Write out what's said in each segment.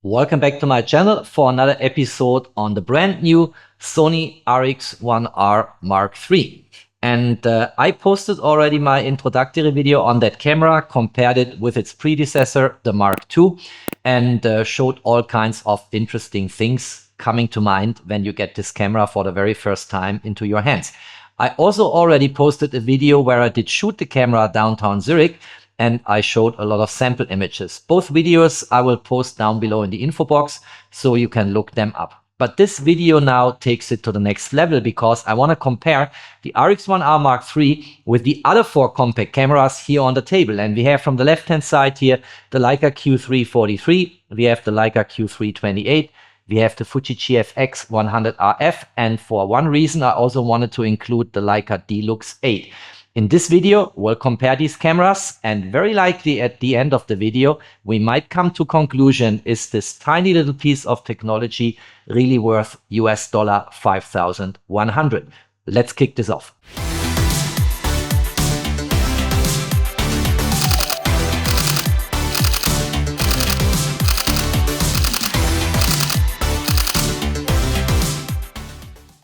Welcome back to my channel for another episode on the brand new Sony RX1R Mark III. And I posted already my introductory video on that camera, compared it with its predecessor, the Mark II, and showed all kinds of interesting things coming to mind when you get this camera for the very first time into your hands. I also already posted a video where I did shoot the camera downtown Zurich, and I showed a lot of sample images. Both videos I will post down below in the info box so you can look them up. But this video now takes it to the next level because I want to compare the RX1R Mark III with the other four compact cameras here on the table. And we have from the left hand side here the Leica Q3 43, we have the Leica Q3 28, we have the Fuji GFX100RF, and for one reason I also wanted to include the Leica D-Lux 8. In this video, we'll compare these cameras, and very likely at the end of the video, we might come to conclusion, is this tiny little piece of technology really worth US dollar 5,100? Let's kick this off.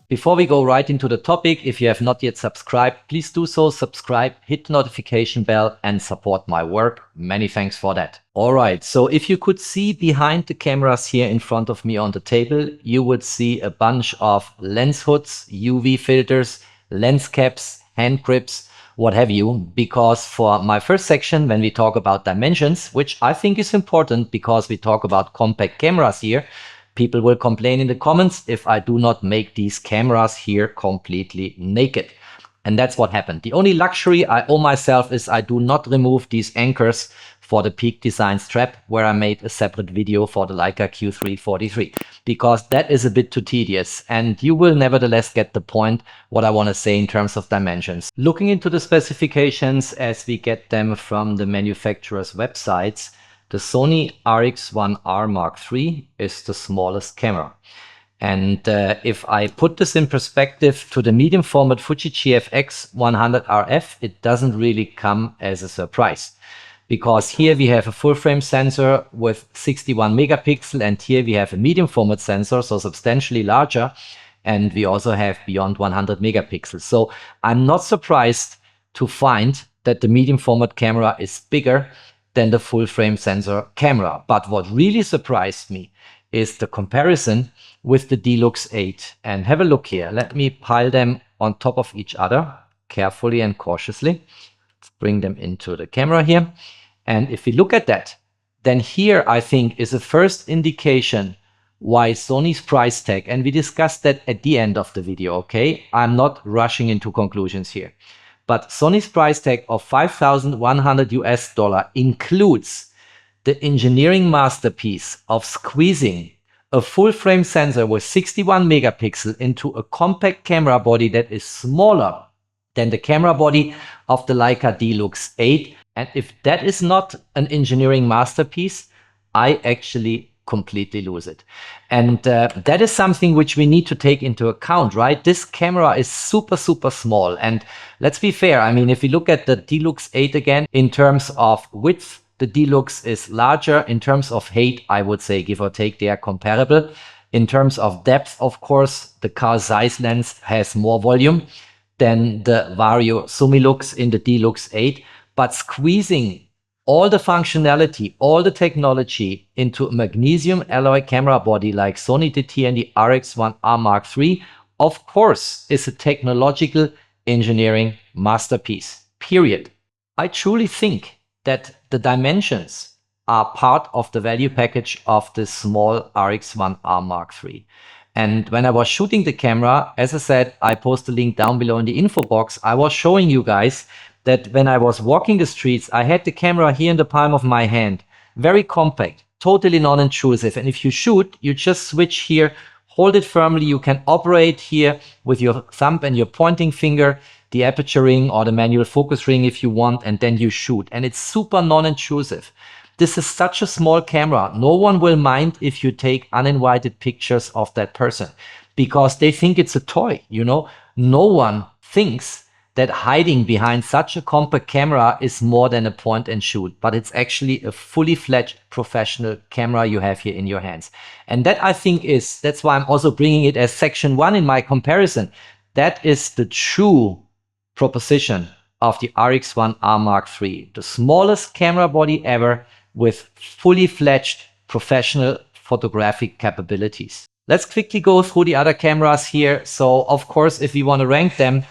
Before we go right into the topic, if you have not yet subscribed, please do so, subscribe, hit the notification bell and support my work. Many thanks for that. Alright, so if you could see behind the cameras here in front of me on the table, you would see a bunch of lens hoods, UV filters, lens caps, hand grips, what have you, because for my first section, when we talk about dimensions, which I think is important because we talk about compact cameras here, people will complain in the comments if I do not make these cameras here completely naked. And that's what happened. The only luxury I owe myself is I do not remove these anchors for the Peak Design strap, where I made a separate video for the Leica Q3 43, because that is a bit too tedious. And you will nevertheless get the point what I want to say in terms of dimensions. Looking into the specifications as we get them from the manufacturer's websites, the Sony RX1R Mark III is the smallest camera. And if I put this in perspective to the medium format Fuji GFX100RF, it doesn't really come as a surprise. Because here we have a full frame sensor with 61 megapixel, and here we have a medium format sensor, so substantially larger. And we also have beyond 100 megapixels. So I'm not surprised to find that the medium format camera is bigger than the full frame sensor camera. But what really surprised me is the comparison with the D-Lux 8. And have a look here. Let me pile them on top of each other carefully and cautiously. Let's bring them into the camera here. And if we look at that, then here I think is a first indication why Sony's price tag, and we discussed that at the end of the video, okay? I'm not rushing into conclusions here. But Sony's price tag of 5,100 US dollar includes the engineering masterpiece of squeezing a full frame sensor with 61 megapixel into a compact camera body that is smaller than the camera body of the Leica D-Lux 8. And if that is not an engineering masterpiece, I actually completely lose it. And that is something which we need to take into account, right? This camera is super small, and let's be fair, I mean, if you look at the D-Lux 8 again, in terms of width, the D-Lux is larger. In terms of height, I would say give or take they are comparable. In terms of depth, of course, the Carl Zeiss lens has more volume than the Vario Summilux in the D-Lux 8, but squeezing all the functionality, all the technology into a magnesium alloy camera body like Sony did here in the RX1R Mark III, of course, is a technological engineering masterpiece, period. I truly think that the dimensions are part of the value package of this small RX1R Mark III. And when I was shooting the camera, as I said, I post a link down below in the info box, I was showing you guys that when I was walking the streets, I had the camera here in the palm of my hand, very compact, totally non-intrusive. And if you shoot, you just switch here, hold it firmly. You can operate here with your thumb and your pointing finger, the aperture ring or the manual focus ring if you want, and then you shoot. And it's super non-intrusive. This is such a small camera. No one will mind if you take uninvited pictures of that person because they think it's a toy, you know. No one thinks that hiding behind such a compact camera is more than a point and shoot, but it's actually a fully fledged professional camera you have here in your hands. And that, I think, that's why I'm also bringing it as section 1 in my comparison. That is the true proposition of the RX1R Mark III, the smallest camera body ever with fully fledged professional photographic capabilities. Let's quickly go through the other cameras here. So of course, if we want to rank them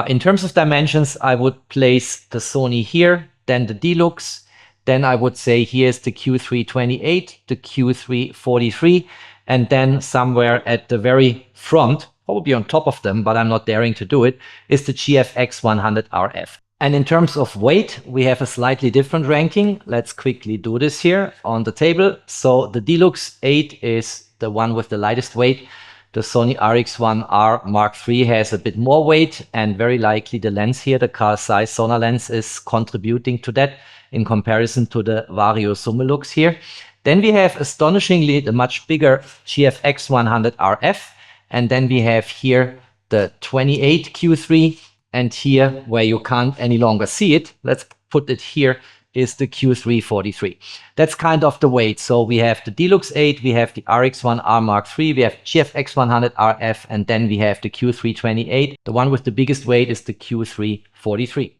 in terms of dimensions, I would place the Sony here, then the D-Lux, then I would say here's the Q3 28, the Q3 43, and then somewhere at the very front, probably on top of them, but I'm not daring to do it, is the GFX100RF. And in terms of weight, we have a slightly different ranking. Let's quickly do this here on the table. So the D-Lux 8 is the one with the lightest weight. The Sony RX1R Mark III has a bit more weight, and very likely the lens here, the car size Sonar lens, is contributing to that in comparison to the Vario Summilux here. Then we have astonishingly the much bigger GFX100RF, and then we have here the 28 Q3, and here where you can't any longer see it, let's put it here, is the Q3 43. That's kind of the weight. So we have the D-Lux 8, we have the RX1R Mark III, we have GFX100RF, and then we have the Q3 28. The one with the biggest weight is the Q3 43.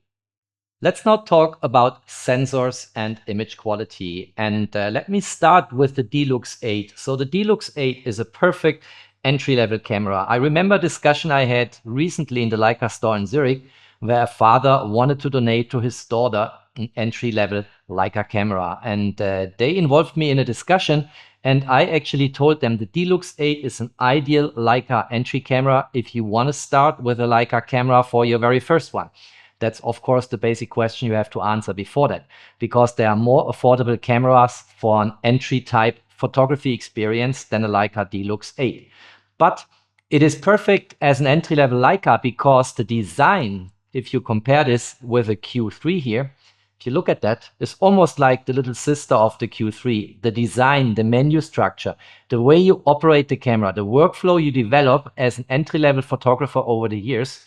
Let's now talk about sensors and image quality. And let me start with the D-Lux 8. So the D-Lux 8 is a perfect entry-level camera. I remember a discussion I had recently in the Leica store in Zurich, where a father wanted to donate to his daughter an entry-level Leica camera. And they involved me in a discussion, and I actually told them the D-Lux 8 is an ideal Leica entry camera if you want to start with a Leica camera for your very first one. That's, of course, the basic question you have to answer before that, because there are more affordable cameras for an entry-type photography experience than a Leica D-Lux 8. But it is perfect as an entry-level Leica because the design, if you compare this with a Q3 here, if you look at that, it's almost like the little sister of the Q3. The design, the menu structure, the way you operate the camera, the workflow you develop as an entry-level photographer over the years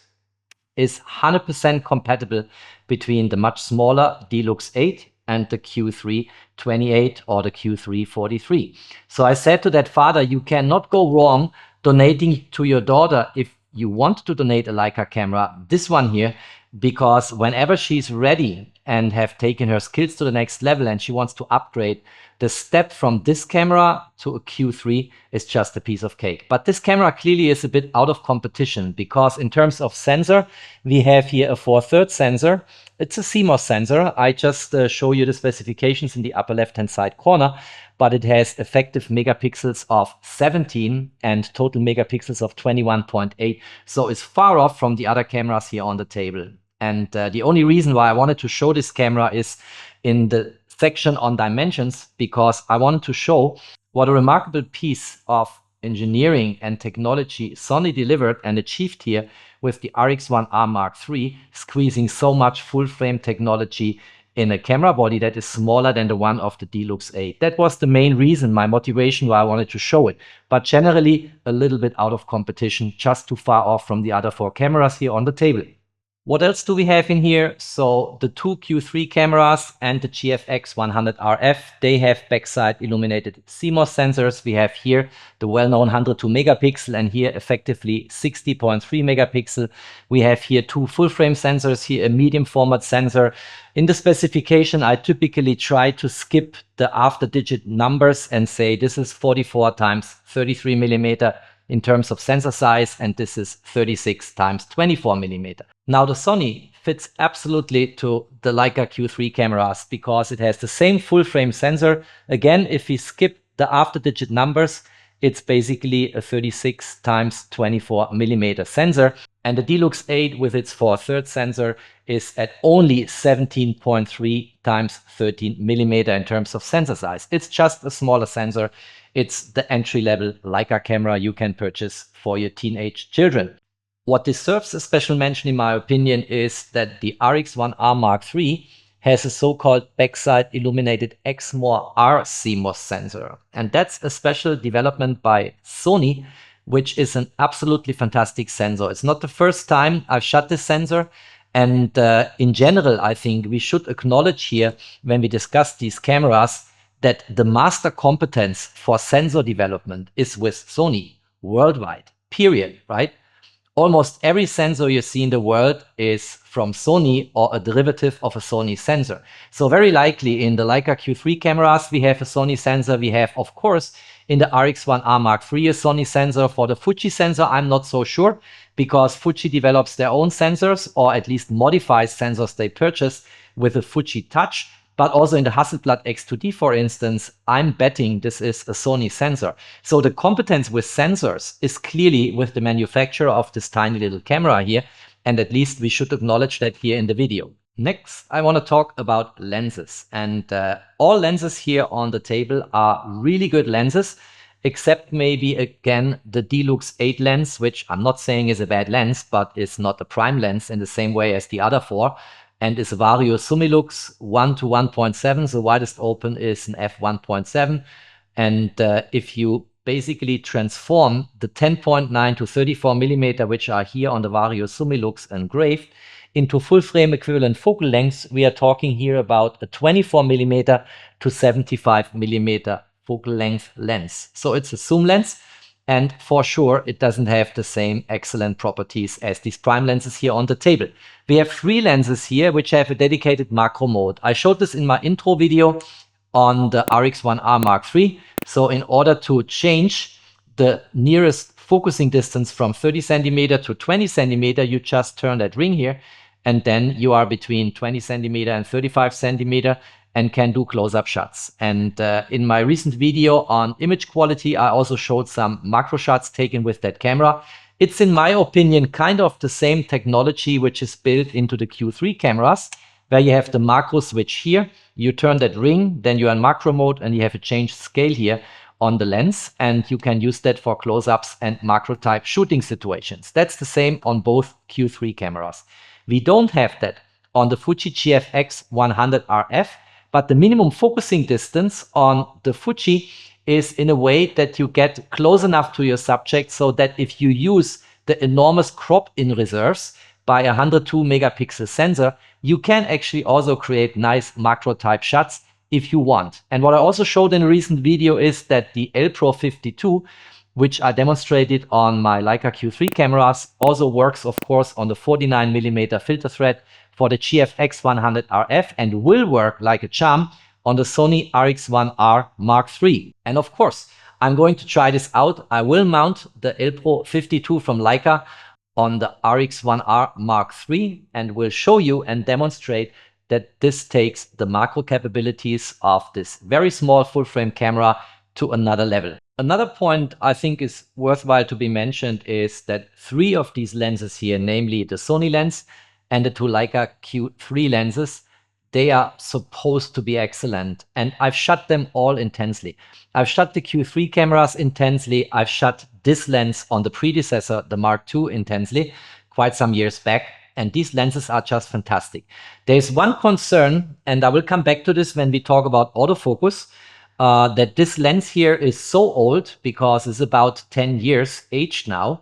is 100% compatible between the much smaller D-Lux 8 and the Q3 28 or the Q3 43. So I said to that father, you cannot go wrong donating to your daughter if you want to donate a Leica camera, this one here, because whenever she's ready and have taken her skills to the next level and she wants to upgrade, the step from this camera to a Q3 is just a piece of cake. But this camera clearly is a bit out of competition because in terms of sensor, we have here a 4/3 sensor. It's a CMOS sensor. I just show you the specifications in the upper left-hand side corner, but it has effective megapixels of 17 and total megapixels of 21.8. So it's far off from the other cameras here on the table. And the only reason why I wanted to show this camera is in the section on dimensions, because I wanted to show what a remarkable piece of engineering and technology Sony delivered and achieved here with the RX1R Mark III, squeezing so much full-frame technology in a camera body that is smaller than the one of the D-Lux 8. That was the main reason, my motivation why I wanted to show it. But generally, a little bit out of competition, just too far off from the other 4 cameras here on the table. What else do we have in here? So the 2 Q3 cameras and the GFX100RF, they have backside illuminated CMOS sensors. We have here the well-known 102 megapixel and here effectively 60.3 megapixel. We have here 2 full-frame sensors, here a medium format sensor. In the specification, I typically try to skip the after-digit numbers and say this is 44 times 33 millimeter in terms of sensor size, and this is 36 times 24 millimeter. Now the Sony fits absolutely to the Leica Q3 cameras because it has the same full frame sensor. Again, if we skip the after digit numbers, it's basically a 36 times 24 millimeter sensor. And the D-Lux 8 with its 4/3 sensor is at only 17.3 times 13 millimeter in terms of sensor size. It's just a smaller sensor. It's the entry-level Leica camera you can purchase for your teenage children. What deserves a special mention in my opinion is that the RX1R Mark III has a so-called backside illuminated Exmor R CMOS sensor. And that's a special development by Sony which is an absolutely fantastic sensor. It's not the first time I've shot this sensor. And in general, I think we should acknowledge here when we discuss these cameras that the master competence for sensor development is with Sony worldwide, period, right? Almost every sensor you see in the world is from Sony or a derivative of a Sony sensor. So very likely in the Leica Q3 cameras, we have a Sony sensor. We have, of course, in the RX1R Mark III, a Sony sensor. For the Fuji sensor, I'm not so sure because Fuji develops their own sensors or at least modifies sensors they purchased with a Fuji Touch. But also in the Hasselblad X2D, for instance, I'm betting this is a Sony sensor. So the competence with sensors is clearly with the manufacturer of this tiny little camera here. And at least we should acknowledge that here in the video. Next, I want to talk about lenses. And all lenses here on the table are really good lenses, except maybe, again, the D-Lux 8 lens, which I'm not saying is a bad lens, but is not a prime lens in the same way as the other four. And is Vario Summilux 1 to 1.7. The widest open is an f1.7. And if you basically transform the 10.9 to 34 millimeter, which are here on the Vario Summilux engraved, into full frame equivalent focal lengths, we are talking here about a 24 millimeter to 75 millimeter focal length lens. So it's a zoom lens. And for sure, it doesn't have the same excellent properties as these prime lenses here on the table. We have 3 lenses here, which have a dedicated macro mode. I showed this in my intro video on the RX1R Mark III. So in order to change the nearest focusing distance from 30 centimeter to 20 centimeter, you just turn that ring here. And then you are between 20 centimeter and 35 centimeter. And can do close-up shots. And in my recent video on image quality, I also showed some macro shots taken with that camera. It's, in my opinion, kind of the same technology which is built into the Q3 cameras, where you have the macro switch here. You turn that ring, then you're in macro mode, and you have a changed scale here on the lens. And you can use that for close-ups and macro-type shooting situations. That's the same on both Q3 cameras. We don't have that on the Fuji GFX100RF. But the minimum focusing distance on the Fuji is in a way that you get close enough to your subject so that if you use the enormous crop in reserves by a 102 megapixel sensor, you can actually also create nice macro type shots if you want. And what I also showed in a recent video is that the Elpro 52, which I demonstrated on my Leica Q3 cameras, also works, of course, on the 49 millimeter filter thread for the GFX100RF and will work like a charm on the Sony RX1R Mark III. And of course, I'm going to try this out. I will mount the Elpro 52 from Leica on the RX1R Mark III and will show you and demonstrate that this takes the macro capabilities of this very small full frame camera to another level. Another point I think is worthwhile to be mentioned is that 3 of these lenses here, namely the Sony lens and the 2 Leica Q3 lenses, they are supposed to be excellent. And I've shot them all intensely. I've shot the Q3 cameras intensely. I've shot this lens on the predecessor, the Mark II, intensely, quite some years back. And these lenses are just fantastic. There's one concern, and I will come back to this when we talk about autofocus, that this lens here is so old because it's about 10 years aged now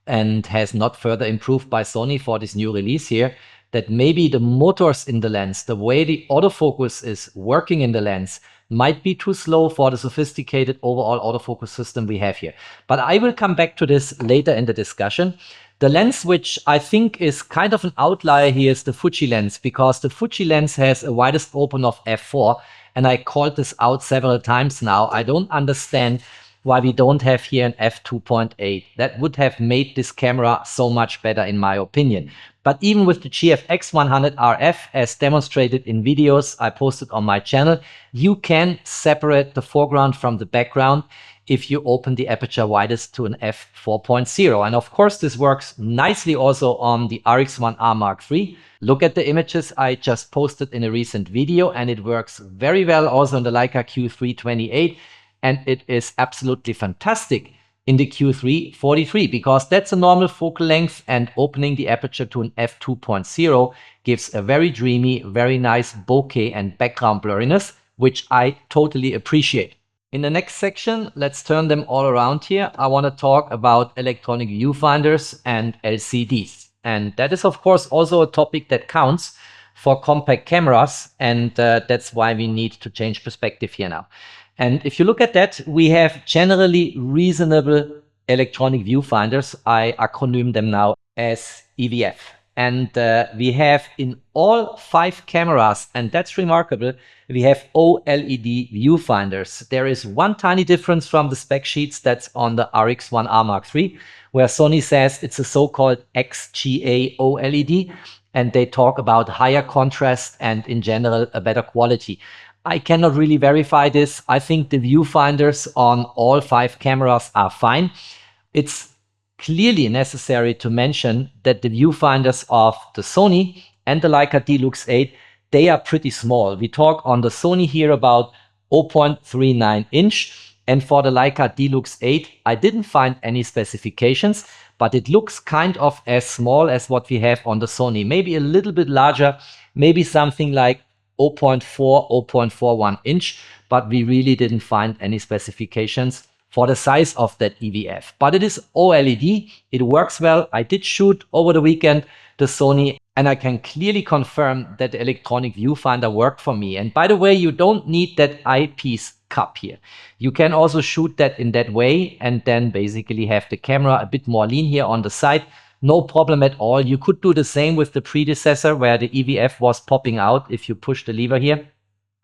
and has not further improved by Sony for this new release here, that maybe the motors in the lens, the way the autofocus is working in the lens, might be too slow for the sophisticated overall autofocus system we have here. But I will come back to this later in the discussion. The lens which I think is kind of an outlier here is the Fuji lens, because the Fuji lens has a widest open of f4, and I called this out several times now. I don't understand why we don't have here an f2.8. That would have made this camera so much better in my opinion. But even with the GFX100RF, as demonstrated in videos I posted on my channel, you can separate the foreground from the background if you open the aperture widest to an f4.0. And of course, this works nicely also on the RX1R Mark III. Look at the images I just posted in a recent video, and it works very well also on the Leica Q3 28. And it is absolutely fantastic in the Q3 43, because that's a normal focal length, and opening the aperture to an f2.0 gives a very dreamy, very nice bokeh and background blurriness, which I totally appreciate. In the next section, let's turn them all around here. I want to talk about electronic viewfinders and LCDs. And that is, of course, also a topic that counts for compact cameras. And that's why we need to change perspective here now. And if you look at that, we have generally reasonable electronic viewfinders. I acronym them now as EVF. And we have in all 5 cameras, and that's remarkable, we have OLED viewfinders. There is one tiny difference from the spec sheets that's on the RX1R Mark III, where Sony says it's a so-called XGA OLED, and they talk about higher contrast and in general a better quality. I cannot really verify this. I think the viewfinders on all 5 cameras are fine. It's clearly necessary to mention that the viewfinders of the Sony and the Leica D-Lux 8, they are pretty small. We talk on the Sony here about 0.39 inch, and for the Leica D-Lux 8, I didn't find any specifications, but it looks kind of as small as what we have on the Sony. Maybe a little bit larger, maybe something like 0.4, 0.41 inch, but we really didn't find any specifications for the size of that EVF. But it is OLED, it works well. I did shoot over the weekend the Sony, and I can clearly confirm that the electronic viewfinder worked for me. And by the way, you don't need that eyepiece cup here. You can also shoot that in that way and then basically have the camera a bit more lean here on the side. No problem at all. You could do the same with the predecessor where the EVF was popping out if you push the lever here.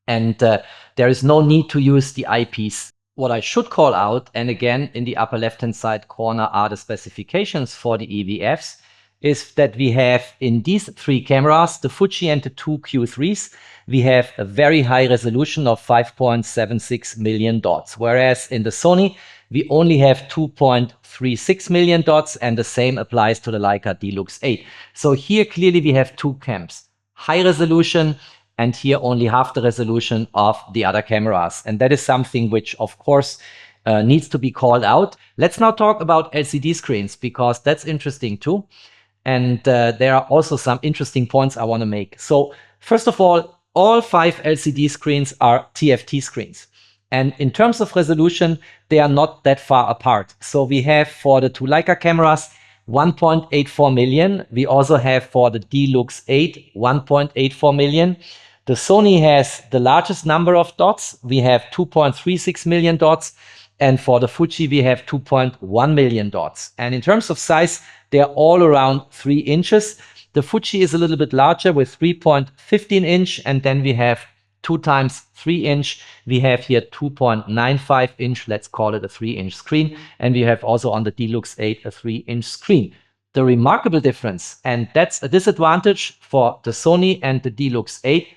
And there is no need to use the eyepiece. What I should call out, and again in the upper left-hand side corner are the specifications for the EVFs, is that we have in these 3 cameras, the Fuji and the 2 Q3s, we have a very high resolution of 5.76 million dots, whereas in the Sony, we only have 2.36 million dots, and the same applies to the Leica D-Lux 8. So here clearly we have 2 cams, high resolution, and here only half the resolution of the other cameras. And that is something which, of course, needs to be called out. Let's now talk about LCD screens, because that's interesting too. And there are also some interesting points I want to make. So first of all 5 LCD screens are TFT screens. And in terms of resolution, they are not that far apart. So we have for the 2 Leica cameras, 1.84 million. We also have for the D-Lux 8, 1.84 million. The Sony has the largest number of dots. We have 2.36 million dots. And for the Fuji, we have 2.1 million dots. And in terms of size, they're all around 3 inches. The Fuji is a little bit larger with 3.15 inch. And then we have 2 times 3 inch. We have here 2.95 inch. Let's call it a 3-inch screen. And we have also on the D-Lux 8 a 3-inch screen. The remarkable difference, and that's a disadvantage for the Sony and the D-Lux 8,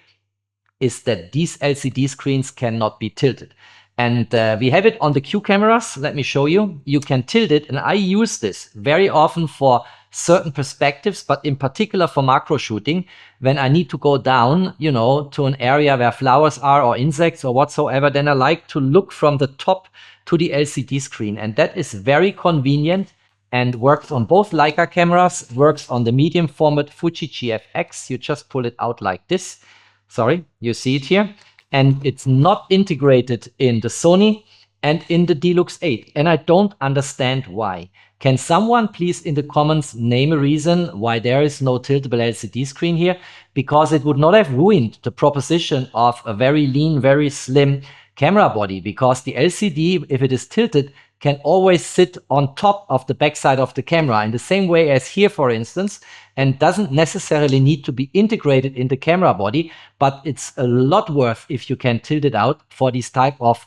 is that these LCD screens cannot be tilted. And we have it on the Q cameras. Let me show you. You can tilt it, and I use this very often for certain perspectives, but in particular for macro shooting, when I need to go down, you know, to an area where flowers are or insects or whatsoever, then I like to look from the top to the LCD screen. And that is very convenient and works on both Leica cameras, works on the medium format Fuji GFX. You just pull it out like this. Sorry, you see it here. And it's not integrated in the Sony and in the D-Lux 8. And I don't understand why. Can someone please in the comments name a reason why there is no tiltable LCD screen here? Because it would not have ruined the proposition of a very lean, very slim camera body. Because the LCD, if it is tilted, can always sit on top of the backside of the camera in the same way as here, for instance, and doesn't necessarily need to be integrated in the camera body, but it's a lot worth if you can tilt it out for these type of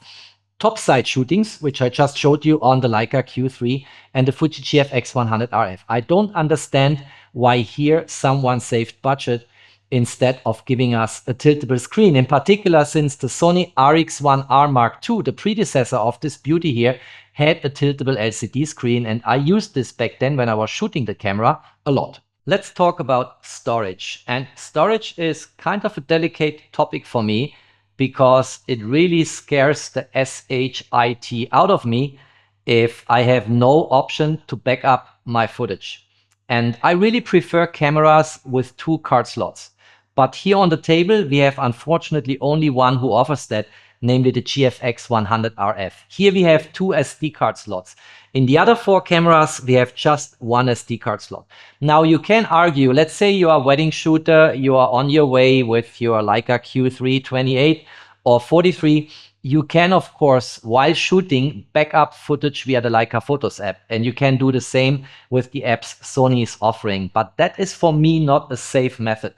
topside shootings, which I just showed you on the Leica Q3 and the Fuji GFX100RF. I don't understand why here someone saved budget instead of giving us a tiltable screen, in particular since the Sony RX1R Mark II, the predecessor of this beauty here, had a tiltable LCD screen, and I used this back then when I was shooting the camera a lot. Let's talk about storage. And storage is kind of a delicate topic for me because it really scares the SHIT out of me if I have no option to back up my footage. And I really prefer cameras with 2 card slots. But here on the table, we have unfortunately only one who offers that. namely the GFX100RF. Here we have 2 SD card slots. In the other 4 cameras, we have just 1 SD card slot. Now you can argue, let's say you are a wedding shooter, you are on your way with your Leica Q3 28 or 43. You can, of course, while shooting, back up footage via the Leica Photos app. And you can do the same with the apps Sony is offering. But that is, for me, not a safe method.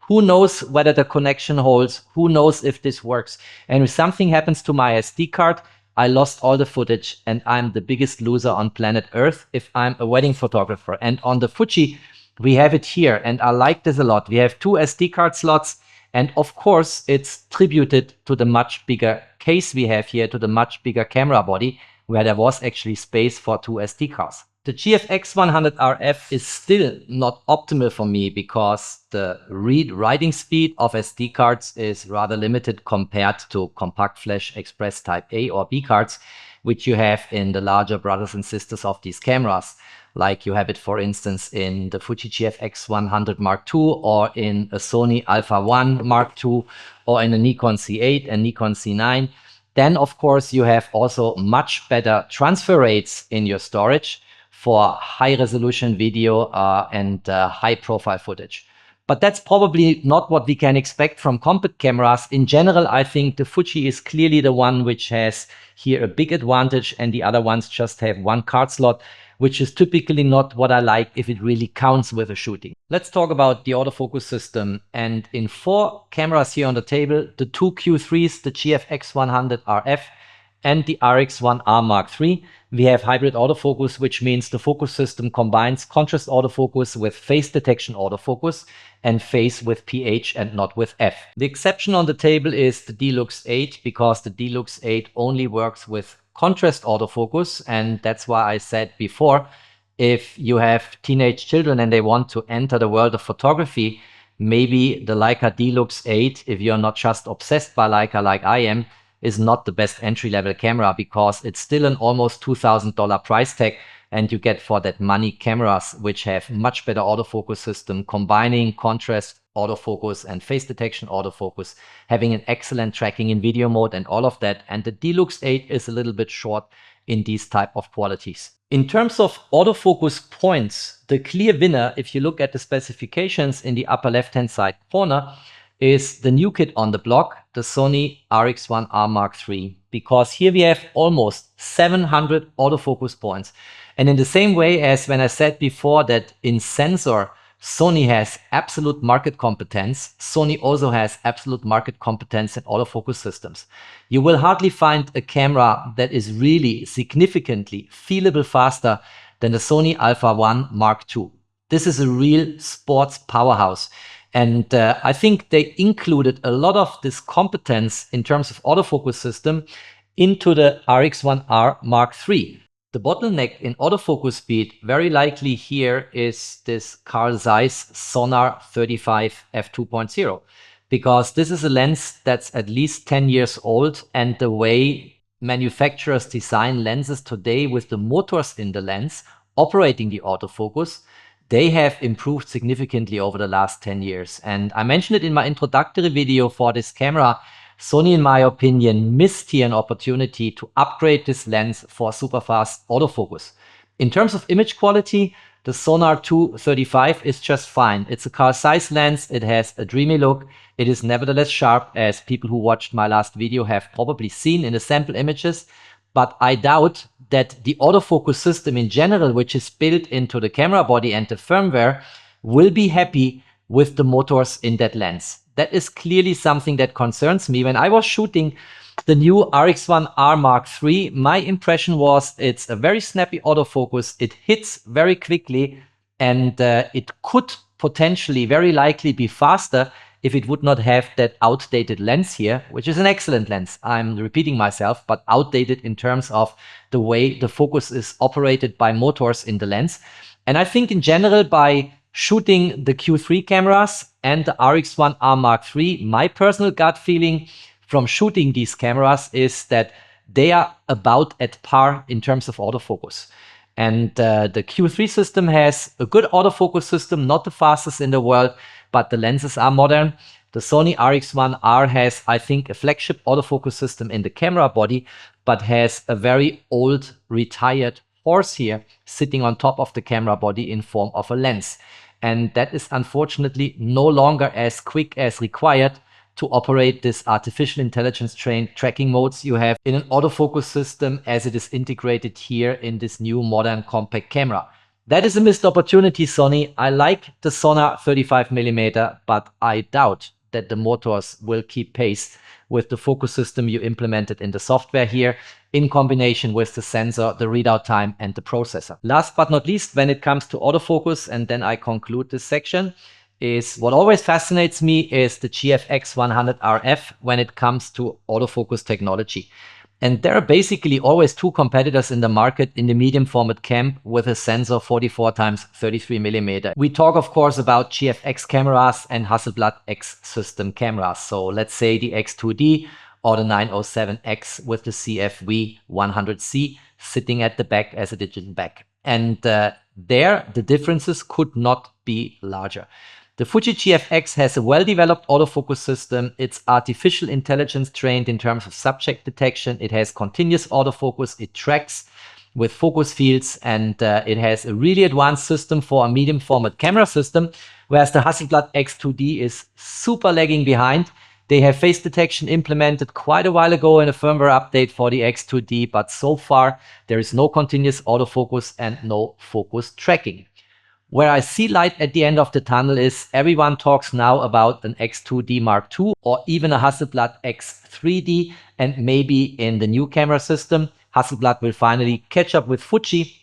Who knows whether the connection holds? Who knows if this works? And if something happens to my SD card, I lost all the footage and I'm the biggest loser on planet Earth if I'm a wedding photographer. And on the Fuji, we have it here. And I like this a lot. We have 2 SD card slots. And of course, it's tributed to the much bigger case we have here, to the much bigger camera body, where there was actually space for 2 SD cards. The GFX100RF is still not optimal for me because the read-writing speed of SD cards is rather limited compared to compact flash express type A or B cards, which you have in the larger brothers and sisters of these cameras. Like you have it, for instance, in the Fuji GFX100 Mark II, or in a Sony Alpha 1 Mark II, or in a Nikon C8 and Nikon C9. Then, of course, you have also much better transfer rates in your storage for high-resolution video and high-profile footage. But that's probably not what we can expect from compact cameras. In general, I think the Fuji is clearly the one which has here a big advantage, and the other ones just have 1 card slot, which is typically not what I like if it really counts with a shooting. Let's talk about the autofocus system. And in 4 cameras here on the table, the 2 Q3s, the GFX100RF and the RX1R Mark III, we have hybrid autofocus, which means the focus system combines contrast autofocus with phase detection autofocus and phase with PH and not with F. The exception on the table is the D-Lux 8, because the D-Lux 8 only works with contrast autofocus, and that's why I said before, if you have teenage children and they want to enter the world of photography, maybe the Leica D-Lux 8, if you're not just obsessed by Leica like I am, is not the best entry-level camera, because it's still an almost $2,000 price tag, and you get for that money cameras which have much better autofocus system, combining contrast autofocus and phase detection autofocus, having an excellent tracking in video mode and all of that. And the D-Lux 8 is a little bit short in these type of qualities. In terms of autofocus points, the clear winner, if you look at the specifications in the upper left-hand side corner, is the new kid on the block, the Sony RX1R Mark III, because here we have almost 700 autofocus points. And in the same way as when I said before that in sensor, Sony has absolute market competence, Sony also has absolute market competence in autofocus systems. You will hardly find a camera that is really significantly feelable faster than the Sony Alpha 1 Mark II. This is a real sports powerhouse. And I think they included a lot of this competence in terms of autofocus system into the RX1R Mark III. The bottleneck in autofocus speed very likely here is this Carl Zeiss Sonar 35 f2.0, because this is a lens that's at least 10 years old, and the way manufacturers design lenses today with the motors in the lens operating the autofocus, they have improved significantly over the last 10 years. And I mentioned it in my introductory video for this camera. Sony, in my opinion, missed here an opportunity to upgrade this lens for super fast autofocus. In terms of image quality, the Sonar 235 is just fine. It's a Carl Zeiss lens. It has a dreamy look. It is nevertheless sharp, as people who watched my last video have probably seen in the sample images. But I doubt that the autofocus system in general, which is built into the camera body and the firmware, will be happy with the motors in that lens. That is clearly something that concerns me. When I was shooting the new RX1R Mark III, my impression was it's a very snappy autofocus. It hits very quickly, and it could potentially, very likely, be faster if it would not have that outdated lens here, which is an excellent lens. I'm repeating myself, but outdated in terms of the way the focus is operated by motors in the lens. And I think in general, by shooting the Q3 cameras and the RX1R Mark III, my personal gut feeling from shooting these cameras is that they are about at par in terms of autofocus. And the Q3 system has a good autofocus system, not the fastest in the world, but the lenses are modern. The Sony RX1R has, I think, a flagship autofocus system in the camera body, but has a very old retired horse here sitting on top of the camera body in form of a lens. And that is unfortunately no longer as quick as required to operate this artificial intelligence trained tracking modes you have in an autofocus system as it is integrated here in this new modern compact camera. That is a missed opportunity, Sony. I like the Sonnar 35mm, but I doubt that the motors will keep pace with the focus system you implemented in the software here, in combination with the sensor, the readout time, and the processor. Last but not least, when it comes to autofocus, and then I conclude this section, is what always fascinates me is the GFX100RF when it comes to autofocus technology. And there are basically always two competitors in the market in the medium format camp with a sensor 44x33mm. We talk, of course, about GFX cameras and Hasselblad X system cameras. So let's say the X2D or the 907X with the CFV100C sitting at the back as a digital back. And there, the differences could not be larger. The Fuji GFX has a well-developed autofocus system. It's artificial intelligence trained in terms of subject detection. It has continuous autofocus. It tracks with focus fields, and it has a really advanced system for a medium format camera system, whereas the Hasselblad X2D is super lagging behind. They have face detection implemented quite a while ago in a firmware update for the X2D, but so far there is no continuous autofocus and no focus tracking. Where I see light at the end of the tunnel is everyone talks now about an X2D Mark II or even a Hasselblad X3D, and maybe in the new camera system, Hasselblad will finally catch up with Fuji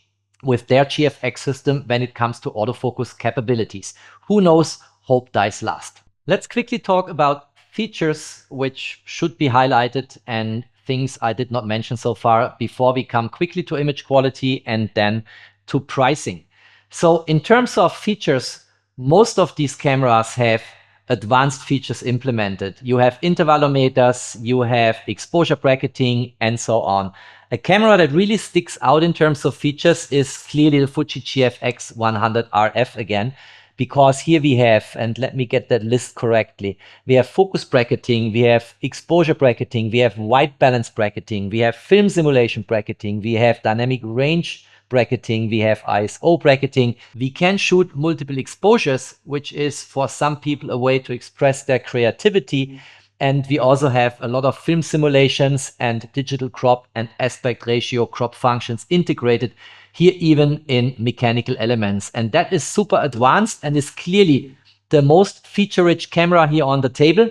with their GFX system when it comes to autofocus capabilities. Who knows? Hope dies last. Let's quickly talk about features which should be highlighted and things I did not mention so far before we come quickly to image quality and then to pricing. So in terms of features, most of these cameras have advanced features implemented. You have intervalometers, you have exposure bracketing, and so on. A camera that really sticks out in terms of features is clearly the Fuji GFX100RF again, because here we have, and let me get that list correctly, we have focus bracketing, we have exposure bracketing, we have white balance bracketing, we have film simulation bracketing, we have dynamic range bracketing, we have ISO bracketing. We can shoot multiple exposures, which is for some people a way to express their creativity. And we also have a lot of film simulations and digital crop and aspect ratio crop functions integrated here, even in mechanical elements. And that is super advanced and is clearly the most feature-rich camera here on the table.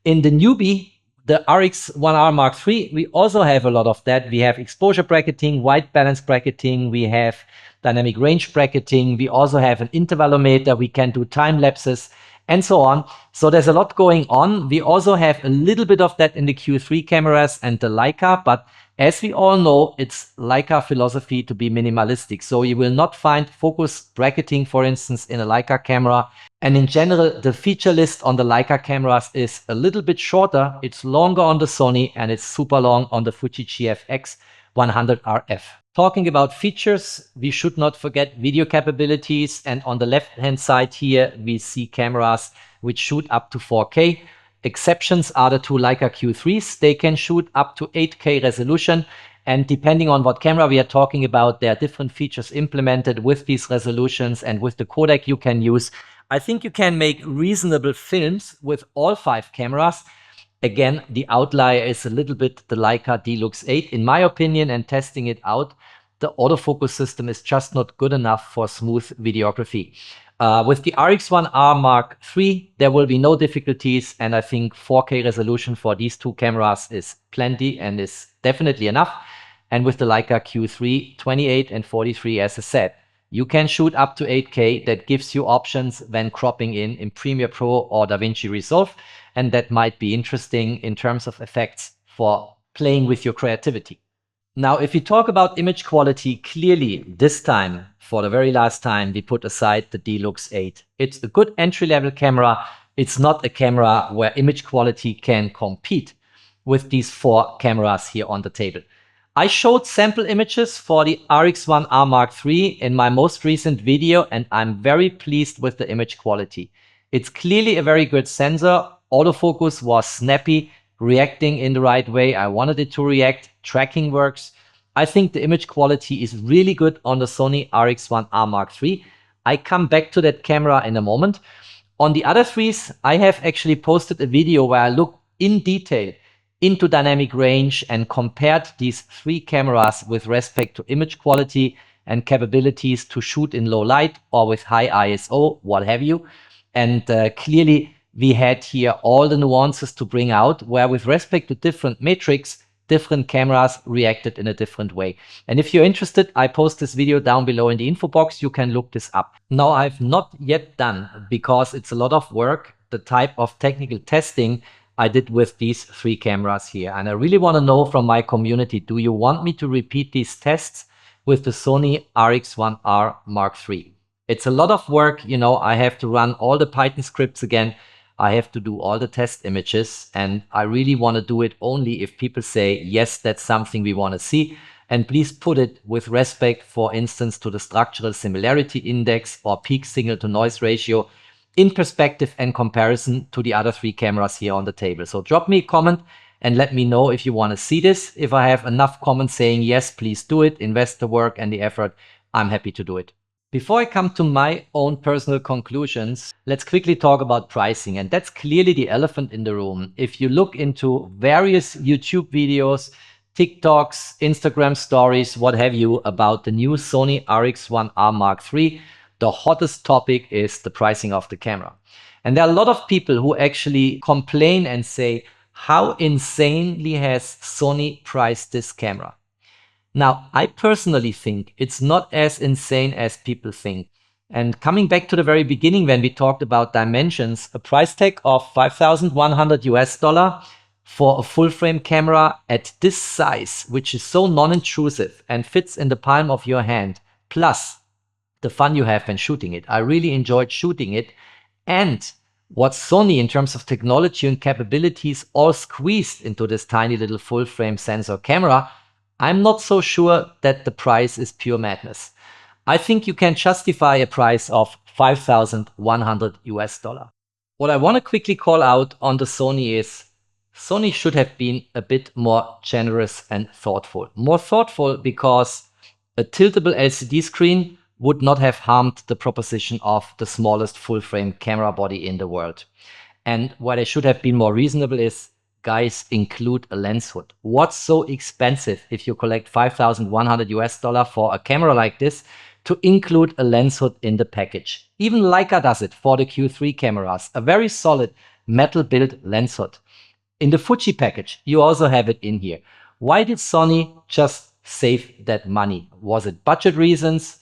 In the newbie, the RX1R Mark III, we also have a lot of that. We have exposure bracketing, white balance bracketing, we have dynamic range bracketing, we also have an intervalometer, we can do time lapses, and so on. So there's a lot going on. We also have a little bit of that in the Q3 cameras and the Leica, but as we all know, it's Leica philosophy to be minimalistic. So you will not find focus bracketing, for instance, in a Leica camera. And in general, the feature list on the Leica cameras is a little bit shorter. It's longer on the Sony and it's super long on the Fuji GFX100RF. Talking about features, we should not forget video capabilities. And on the left-hand side here, we see cameras which shoot up to 4K. Exceptions are the two Leica Q3s. They can shoot up to 8K resolution. And depending on what camera we are talking about, there are different features implemented with these resolutions and with the codec you can use. I think you can make reasonable films with all 5 cameras. Again, the outlier is a little bit the Leica D-Lux 8. In my opinion, and testing it out, the autofocus system is just not good enough for smooth videography. With the RX1R Mark III, there will be no difficulties, and I think 4K resolution for these two cameras is plenty and is definitely enough. And with the Leica Q3, 28 and 43, as I said, you can shoot up to 8K. That gives you options when cropping in Premiere Pro or DaVinci Resolve, and that might be interesting in terms of effects for playing with your creativity. Now, if we talk about image quality, clearly this time, for the very last time, we put aside the D-Lux 8. It's a good entry-level camera. It's not a camera where image quality can compete with these 4 cameras here on the table. I showed sample images for the RX1R Mark III in my most recent video, and I'm very pleased with the image quality. It's clearly a very good sensor. Autofocus was snappy, reacting in the right way. I wanted it to react. Tracking works. I think the image quality is really good on the Sony RX1R Mark III. I come back to that camera in a moment. On the other threes, I have actually posted a video where I look in detail into dynamic range and compared these three cameras with respect to image quality and capabilities to shoot in low light or with high ISO, what have you. And clearly, we had here all the nuances to bring out, where with respect to different metrics, different cameras reacted in a different way. And if you're interested, I post this video down below in the info box. You can look this up. Now, I've not yet done, because it's a lot of work, the type of technical testing I did with these three cameras here. And I really want to know from my community, do you want me to repeat these tests with the Sony RX1R Mark III? It's a lot of work, you know. I have to run all the Python scripts again. I have to do all the test images, and I really want to do it only if people say, yes, that's something we want to see. And please put it with respect, for instance, to the structural similarity index or peak signal to noise ratio in perspective and comparison to the other three cameras here on the table. So drop me a comment and let me know if you want to see this. If I have enough comments saying, yes, please do it, invest the work and the effort, I'm happy to do it. Before I come to my own personal conclusions, let's quickly talk about pricing. And that's clearly the elephant in the room. If you look into various YouTube videos, TikToks, Instagram stories, what have you, about the new Sony RX1R Mark III, the hottest topic is the pricing of the camera. And there are a lot of people who actually complain and say, how insanely has Sony priced this camera? Now, I personally think it's not as insane as people think. And coming back to the very beginning when we talked about dimensions, a price tag of $5,100 for a full frame camera at this size, which is so non-intrusive and fits in the palm of your hand, plus the fun you have when shooting it. I really enjoyed shooting it. And what Sony, in terms of technology and capabilities, all squeezed into this tiny little full frame sensor camera, I'm not so sure that the price is pure madness. I think you can justify a price of $5,100. What I want to quickly call out on the Sony is Sony should have been a bit more generous and thoughtful. More thoughtful because a tiltable LCD screen would not have harmed the proposition of the smallest full frame camera body in the world. And where they should have been more reasonable is, guys, include a lens hood. What's so expensive if you collect $5,100 for a camera like this to include a lens hood in the package? Even Leica does it for the Q3 cameras, a very solid metal built lens hood. In the Fuji package, you also have it in here. Why did Sony just save that money? Was it budget reasons?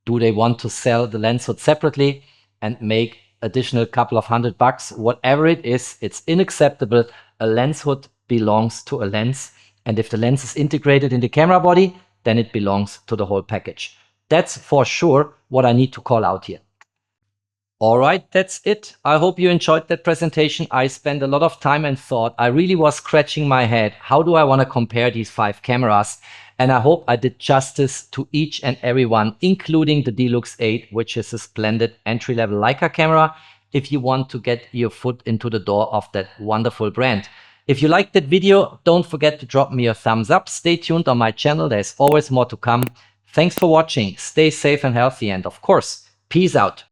Do they want to sell the lens hood separately and make additional couple of $100? Whatever it is, it's unacceptable. A lens hood belongs to a lens, and if the lens is integrated in the camera body, then it belongs to the whole package. That's for sure what I need to call out here. All right, that's it. I hope you enjoyed that presentation. I spent a lot of time and thought. I really was scratching my head. How do I want to compare these 5 cameras? And I hope I did justice to each and every one, including the D-Lux 8, which is a splendid entry-level Leica camera if you want to get your foot into the door of that wonderful brand. If you liked that video, don't forget to drop me a thumbs up. Stay tuned on my channel. There's always more to come. Thanks for watching. Stay safe and healthy. And of course, peace out.